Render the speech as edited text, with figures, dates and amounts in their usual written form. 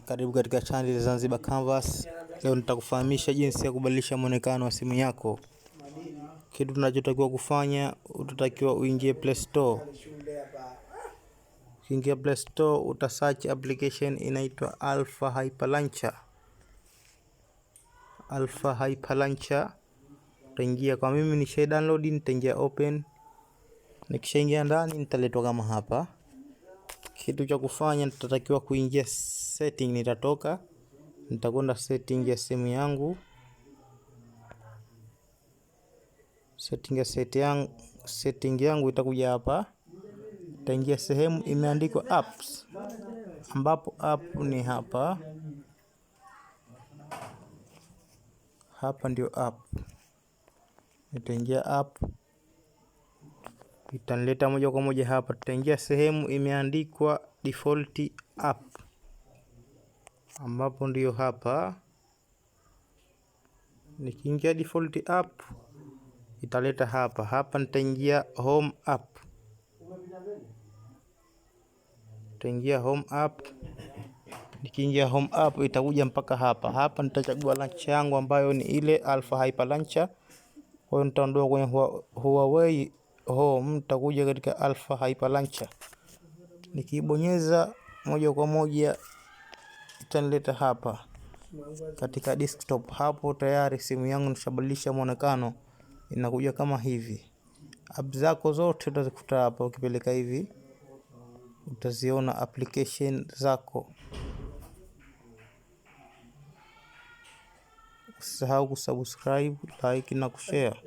Karibu katika channel Zanzibar Canvas. Leo nitakufahamisha jinsi ya kubadilisha muonekano wa simu yako. Kitu tunachotakiwa kufanya, utatakiwa uingie Play Store. Ukiingia Play Store utasearch application inaitwa Alpha Hyper Launcher. Alpha Hyper Launcher. Utaingia, kwa mimi nisha download, nitaingia open. Nikishaingia ndani nitaletwa kama hapa. Kitu cha kufanya, nitatakiwa kuingia setting, nitatoka nitakwenda setting ya simu yangu. Setting yangu itakuja hapa. Nitaingia sehemu imeandikwa apps, ambapo app ni hapa. Hapa ndio app. Nitaingia app, itanileta moja kwa moja hapa. Tutaingia sehemu imeandikwa default app, ambapo ndio hapa. Nikiingia default app italeta hapa. Hapa nitaingia home app. Nitaingia home app. Nikiingia home app itakuja mpaka hapa. Hapa nitachagua launcher yangu ambayo ni ile Alpha Hyper Launcher. Kwa hiyo nitaondoa kwenye Huawei Home, nitakuja katika Alpha Hyper Launcher. Nikibonyeza moja kwa moja itanileta hapa katika desktop. Hapo tayari simu yangu nishabadilisha muonekano, inakuja kama hivi. App zako zote utazikuta hapa. Ukipeleka hivi utaziona application zako. Usisahau kusubscribe, like na kushare.